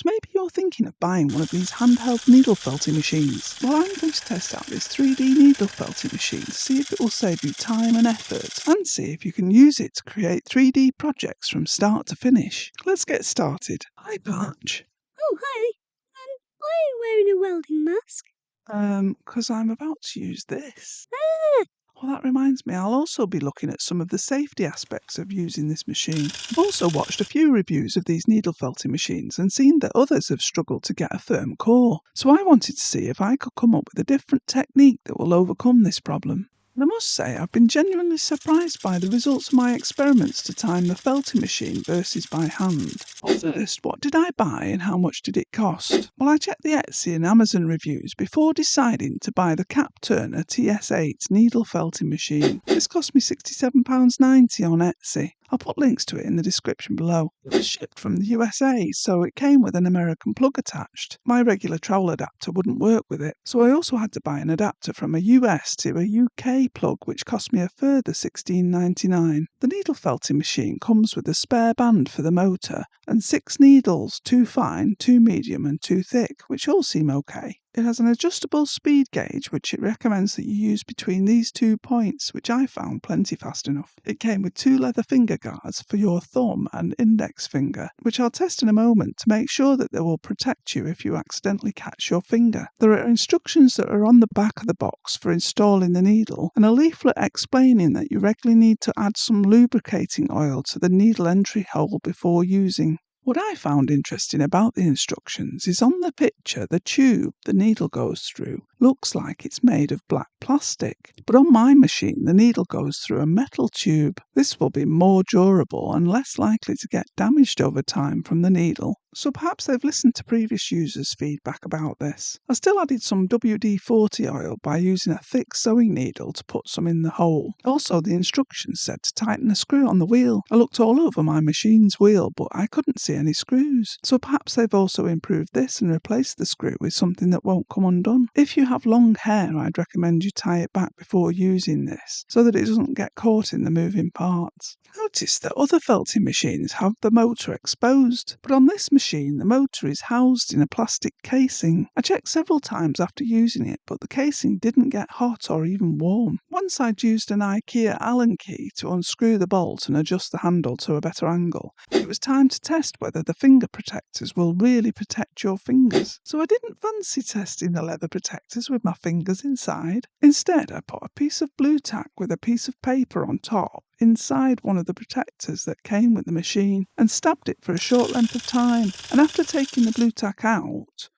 So maybe you're thinking of buying one of these handheld needle felting machines. Well, I'm going to test out this 3D needle felting machine to see if it will save you time and effort, and see if you can use it to create 3D projects from start to finish. Let's get started. Hi, Patch. Oh, hi. Why are you wearing a welding mask? Because I'm about to use this. Ah! Well, that reminds me, I'll also be looking at some of the safety aspects of using this machine. I've also watched a few reviews of these needle felting machines and seen that others have struggled to get a firm core. So I wanted to see if I could come up with a different technique that will overcome this problem. And I must say, I've been genuinely surprised by the results of my experiments to time the felting machine versus by hand. First, what did I buy and how much did it cost? Well, I checked the Etsy and Amazon reviews before deciding to buy the Capturner TS8 needle felting machine. This cost me £67.90 on Etsy. I'll put links to it in the description below. It was shipped from the USA, so it came with an American plug attached. My regular travel adapter wouldn't work with it, so I also had to buy an adapter from a US to a UK plug, which cost me a further £16.99. The needle felting machine comes with a spare band for the motor and 6 needles, 2 fine, 2 medium and 2 thick, which all seem okay. It has an adjustable speed gauge which it recommends that you use between these 2 points, which I found plenty fast enough. It came with 2 leather finger guards for your thumb and index finger, which I'll test in a moment to make sure that they will protect you if you accidentally catch your finger. There are instructions that are on the back of the box for installing the needle, and a leaflet explaining that you regularly need to add some lubricating oil to the needle entry hole before using. What I found interesting about the instructions is on the picture the tube the needle goes through looks like it's made of black plastic, but on my machine the needle goes through a metal tube. This will be more durable and less likely to get damaged over time from the needle, so perhaps they've listened to previous users' feedback about this. I still added some WD-40 oil by using a thick sewing needle to put some in the hole. Also, the instructions said to tighten a screw on the wheel. I looked all over my machine's wheel, but I couldn't see any screws, so perhaps they've also improved this and replaced the screw with something that won't come undone. If you have long hair, I'd recommend you tie it back before using this, so that it doesn't get caught in the moving parts. Notice that other felting machines have the motor exposed, but on this machine the motor is housed in a plastic casing. I checked several times after using it, but the casing didn't get hot or even warm. Once I'd used an IKEA Allen key to unscrew the bolt and adjust the handle to a better angle, it was time to test whether the finger protectors will really protect your fingers. So I didn't fancy testing the leather protectors with my fingers inside. Instead, I put a piece of blue tack with a piece of paper on top inside one of the protectors that came with the machine and stabbed it for a short length of time. And after taking the blue tack out,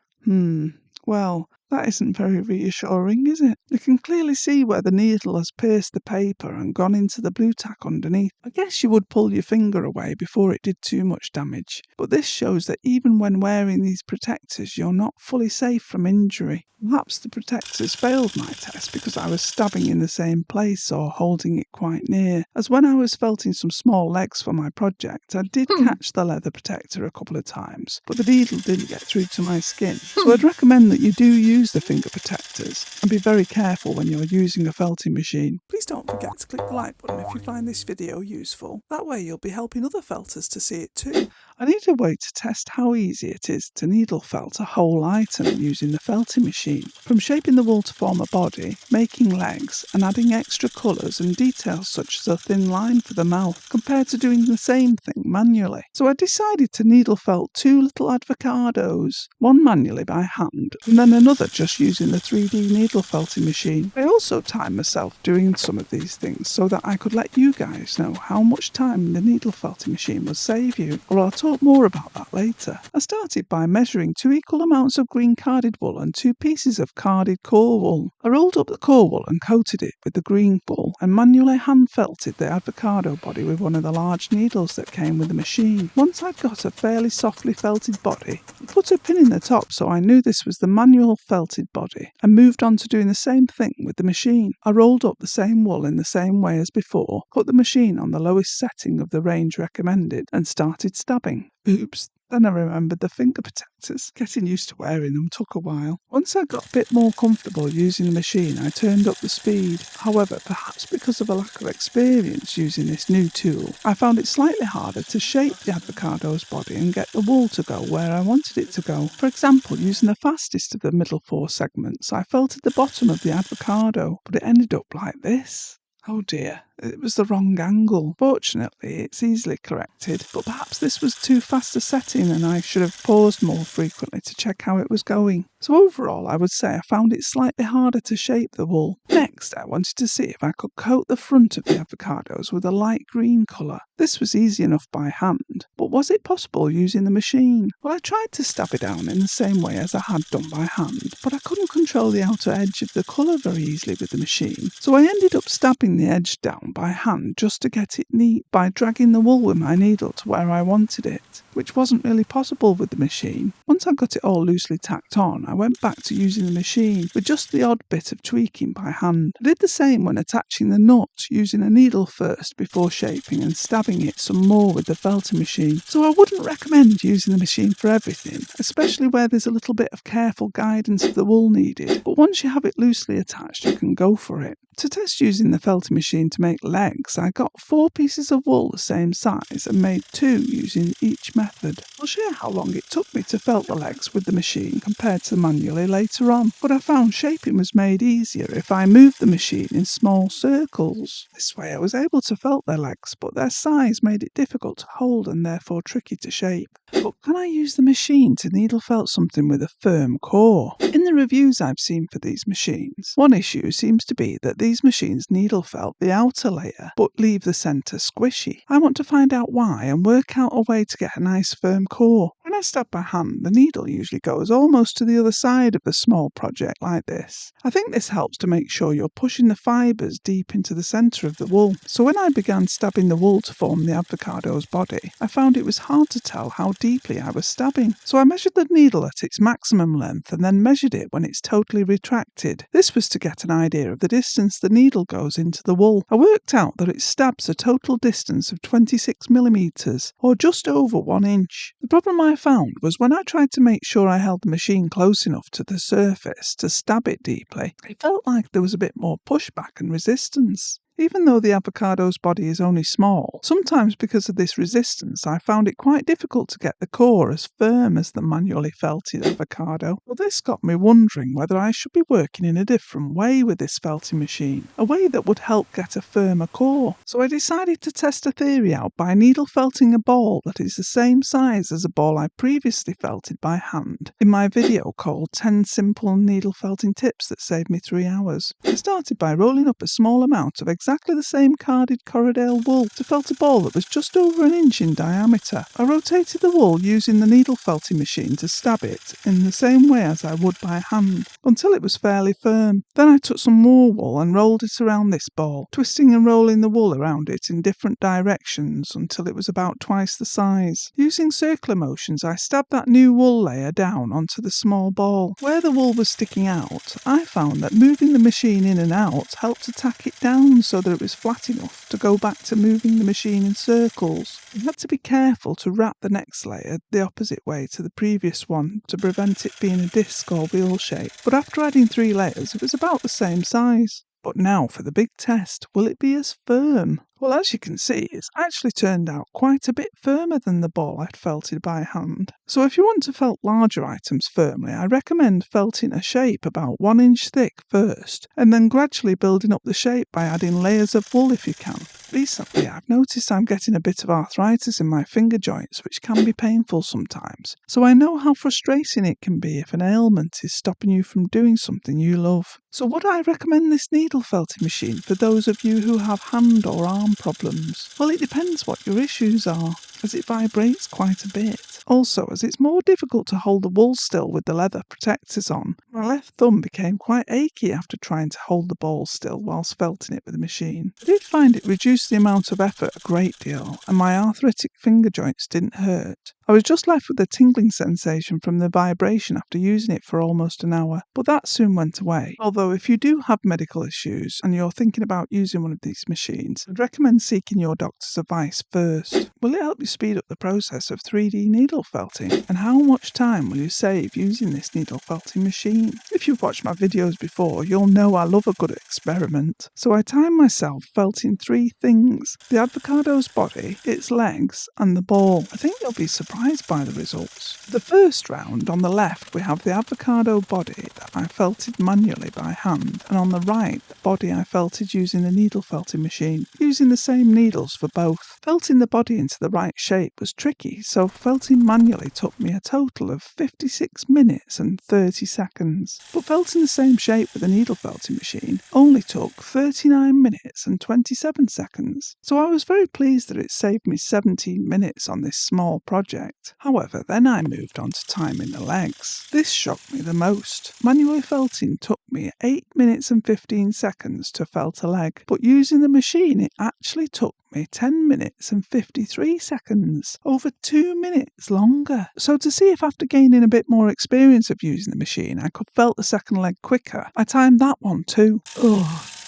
well, that isn't very reassuring, is it? You can clearly see where the needle has pierced the paper and gone into the blue tack underneath. I guess you would pull your finger away before it did too much damage, but this shows that even when wearing these protectors, you're not fully safe from injury. Perhaps the protectors failed my test because I was stabbing in the same place or holding it quite near, as when I was felting some small legs for my project, I did catch the leather protector a couple of times, but the needle didn't get through to my skin. So I'd recommend that you do use the finger protectors and be very careful when you're using a felting machine. Please don't forget to click the like button if you find this video useful. That way you'll be helping other felters to see it too. I need a way to test how easy it is to needle felt a whole item using the felting machine. From shaping the wool to form a body, making legs, and adding extra colours and details such as a thin line for the mouth, compared to doing the same thing manually. So I decided to needle felt 2 little avocados, one manually by hand, and then another just using the 3D needle felting machine. I also timed myself doing some of these things so that I could let you guys know how much time the needle felting machine would save you, or I'll talk more about that later. I started by measuring 2 equal amounts of green carded wool and 2 pieces of carded core wool. I rolled up the core wool and coated it with the green wool and manually hand felted the avocado body with one of the large needles that came with the machine. Once I'd got a fairly softly felted body, I put a pin in the top so I knew this was the manual felted body and moved on to doing the same thing with the machine. I rolled up the same wool in the same way as before, put the machine on the lowest setting of the range recommended and started stabbing. stabbing. Oops. Then I remembered the finger protectors. Getting used to wearing them took a while. Once I got a bit more comfortable using the machine, I turned up the speed. However, perhaps because of a lack of experience using this new tool, I found it slightly harder to shape the avocado's body and get the wool to go where I wanted it to go. For example, using the fastest of the middle 4 segments, I felt at the bottom of the avocado, but it ended up like this. Oh dear, it was the wrong angle. Fortunately, it's easily corrected, but perhaps this was too fast a setting and I should have paused more frequently to check how it was going. So overall, I would say I found it slightly harder to shape the wool. Next, I wanted to see if I could coat the front of the avocados with a light green colour. This was easy enough by hand, but was it possible using the machine? Well, I tried to stab it down in the same way as I had done by hand, but I couldn't control the outer edge of the colour very easily with the machine, so I ended up stabbing the edge down by hand just to get it neat by dragging the wool with my needle to where I wanted it, which wasn't really possible with the machine. Once I got it all loosely tacked on, I went back to using the machine with just the odd bit of tweaking by hand. I did the same when attaching the nut, using a needle first before shaping and stabbing it some more with the felting machine. So I wouldn't recommend using the machine for everything, especially where there's a little bit of careful guidance of the wool needed, but once you have it loosely attached you can go for it. To test using the felting machine to make legs, I got 4 pieces of wool the same size and made 2 using each method. I'll share how long it took me to felt the legs with the machine compared to manually later on, but I found shaping was made easier if I moved the machine in small circles. This way I was able to felt their legs, but their size made it difficult to hold and therefore tricky to shape. But can I use the machine to needle felt something with a firm core? In the reviews I've seen for these machines, one issue seems to be that these machines needle felt the outer layer but leave the centre squishy. I want to find out why and work out a way to get a nice firm core. When I stab by hand, the needle usually goes almost to the other side of a small project like this. I think this helps to make sure you're pushing the fibres deep into the centre of the wool. So when I began stabbing the wool to form the avocado's body, I found it was hard to tell how deeply I was stabbing. So I measured the needle at its maximum length and then measured it when it's totally retracted. This was to get an idea of the distance the needle goes into the wool. I worked out that it stabs a total distance of 26mm, or just over 1 inch. The problem I found was when I tried to make sure I held the machine close enough to the surface to stab it deeply, it felt like there was a bit more pushback and resistance. Even though the avocado's body is only small, sometimes because of this resistance I found it quite difficult to get the core as firm as the manually felted avocado. Well, this got me wondering whether I should be working in a different way with this felting machine, a way that would help get a firmer core. So I decided to test a theory out by needle felting a ball that is the same size as a ball I previously felted by hand in my video called 10 Simple Needle Felting Tips That Saved Me 3 Hours. I started by rolling up a small amount of exactly the same carded Corriedale wool to felt a ball that was just over 1 inch in diameter. I rotated the wool using the needle felting machine to stab it in the same way as I would by hand until it was fairly firm. Then I took some more wool and rolled it around this ball, twisting and rolling the wool around it in different directions until it was about twice the size. Using circular motions, I stabbed that new wool layer down onto the small ball. Where the wool was sticking out, I found that moving the machine in and out helped to tack it down so that it was flat enough to go back to moving the machine in circles. You had to be careful to wrap the next layer the opposite way to the previous one to prevent it being a disc or wheel shape, but after adding 3 layers it was about the same size. But now for the big test, will it be as firm? Well, as you can see, it's actually turned out quite a bit firmer than the ball I'd felted by hand. So if you want to felt larger items firmly, I recommend felting a shape about 1 inch thick first, and then gradually building up the shape by adding layers of wool if you can. Recently, I've noticed I'm getting a bit of arthritis in my finger joints, which can be painful sometimes. So I know how frustrating it can be if an ailment is stopping you from doing something you love. So would I recommend this needle felting machine for those of you who have hand or arm problems? Well, it depends what your issues are, as it vibrates quite a bit. Also, as it's more difficult to hold the wool still with the leather protectors on, My left thumb became quite achy after trying to hold the ball still whilst felting it with the machine. I did find it reduced the amount of effort a great deal, and my arthritic finger joints didn't hurt. I was just left with a tingling sensation from the vibration after using it for almost an hour, but that soon went away. Although if you do have medical issues and you're thinking about using one of these machines, I'd recommend seeking your doctor's advice first. Will it help you speed up the process of 3D needle felting? And how much time will you save using this needle felting machine? If you've watched my videos before, you'll know I love a good experiment. So I timed myself felting 3 things: the avocado's body, its legs, and the ball. I think you'll be surprised by the results. For the first round, on the left we have the avocado body that I felted manually by hand, and on the right the body I felted using the needle felting machine, using the same needles for both. Felting the body into the right shape was tricky, so felting manually took me a total of 56 minutes and 30 seconds. But felting the same shape with the needle felting machine only took 39 minutes and 27 seconds. So I was very pleased that it saved me 17 minutes on this small project. However, then I moved on to timing the legs. This shocked me the most. Manually felting took me 8 minutes and 15 seconds to felt a leg, but using the machine it actually took me 10 minutes and 53 seconds, over 2 minutes longer. So to see if after gaining a bit more experience of using the machine I could felt the second leg quicker, I timed that one too.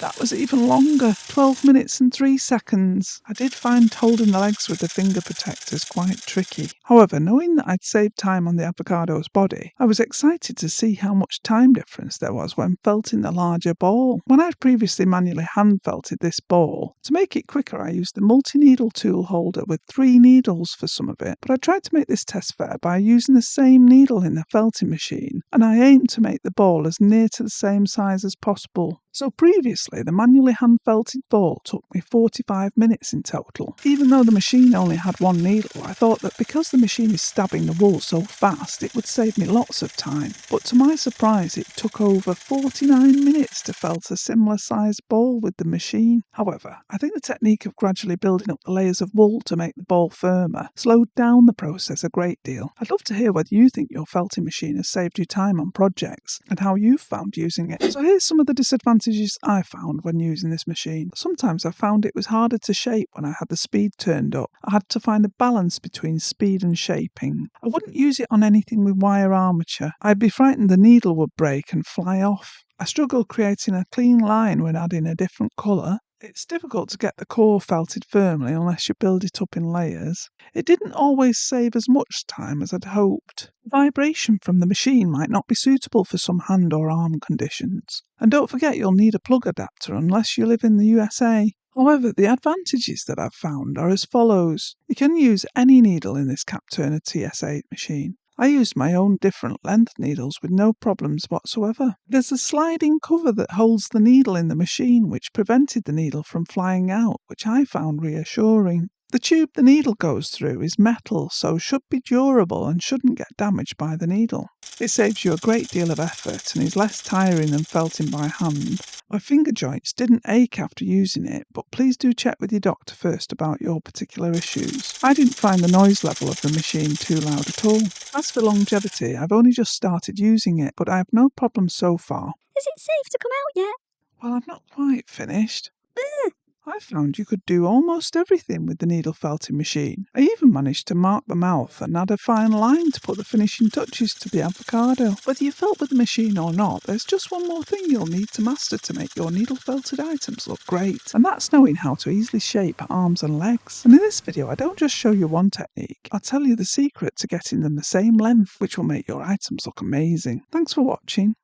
That was even longer, 12 minutes and 3 seconds. I did find holding the legs with the finger protectors quite tricky. However, knowing that I'd saved time on the avocado's body, I was excited to see how much time difference there was when felting the larger ball. When I'd previously manually hand felted this ball, to make it quicker I used the multi-needle tool holder with 3 needles for some of it, but I tried to make this test fair by using the same needle in the felting machine, and I aimed to make the ball as near to the same size as possible. So previously, the manually hand-felted ball took me 45 minutes in total. Even though the machine only had 1 needle, I thought that because the machine is stabbing the wool so fast, it would save me lots of time. But to my surprise, it took over 49 minutes to felt a similar sized ball with the machine. However, I think the technique of gradually building up the layers of wool to make the ball firmer slowed down the process a great deal. I'd love to hear whether you think your felting machine has saved you time on projects and how you've found using it. So here's some of the disadvantages I found when using this machine. Sometimes I found it was harder to shape when I had the speed turned up. I had to find a balance between speed and shaping. I wouldn't use it on anything with wire armature. I'd be frightened the needle would break and fly off. I struggled creating a clean line when adding a different colour. It's difficult to get the core felted firmly unless you build it up in layers. It didn't always save as much time as I'd hoped. Vibration from the machine might not be suitable for some hand or arm conditions. And don't forget you'll need a plug adapter unless you live in the USA. However, the advantages that I've found are as follows. You can use any needle in this Capturner TS8 machine. I used my own different length needles with no problems whatsoever. There's a sliding cover that holds the needle in the machine which prevented the needle from flying out, which I found reassuring. The tube the needle goes through is metal, so should be durable and shouldn't get damaged by the needle. It saves you a great deal of effort and is less tiring than felting by hand. My finger joints didn't ache after using it, but please do check with your doctor first about your particular issues. I didn't find the noise level of the machine too loud at all. As for longevity, I've only just started using it, but I have no problems so far. Is it safe to come out yet? Well, I'm not quite finished. I found you could do almost everything with the needle felting machine. I even managed to mark the mouth and add a fine line to put the finishing touches to the avocado. Whether you felt with the machine or not, there's just one more thing you'll need to master to make your needle felted items look great, and that's knowing how to easily shape arms and legs. And in this video I don't just show you one technique, I'll tell you the secret to getting them the same length, which will make your items look amazing. Thanks for watching.